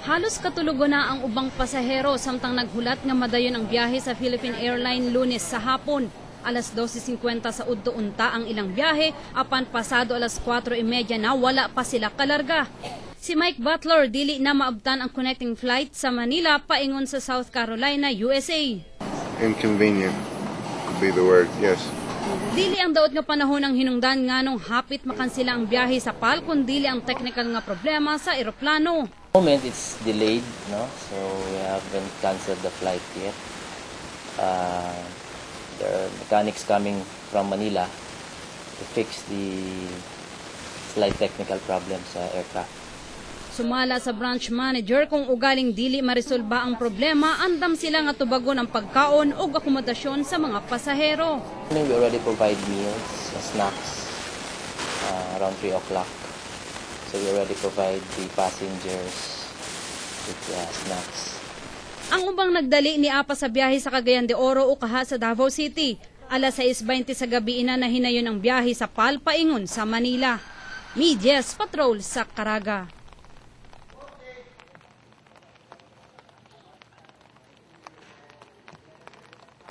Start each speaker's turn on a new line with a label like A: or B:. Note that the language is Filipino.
A: Halos katulugo na ang ubang pasahero samtang naghulat nga madayon ang biyahe sa Philippine Airlines Lunes sa hapon. Alas 12:50 sa udto unta ang ilang biyahe, apan pasado alas 4:30 na wala pa sila kalarga. Si Mike Butler dili na maabtan ang connecting flight sa Manila paingon sa South Carolina, USA.
B: Inconvenient could be the word, yes.
A: Dili ang daot nga panahon ang hinungdan nganong hapit makansila ang biyahe sa PAL kun dili ang technical nga problema sa eroplano.
C: Moment it's delayed, no? So we haven't canceled the flight yet. There are mechanics coming from Manila to fix the slight technical problems sa aircraft.
A: Sumala sa branch manager kung ugaling dili maresolba ang problema, andam sila nga tubagon ang pagkaon o akomodasyon sa mga pasahero.
C: We already provide meals, snacks around 3 o'clock. So we already provide the passengers with snacks.
A: Ang ubang nagdali ni Apa sa biyahe sa Cagayan de Oro o kaha sa Davao City. Alas 6:20 sa gabi na hinayon ang biyahe sa PAL paingon sa Manila. Medias Patrol sa Caraga.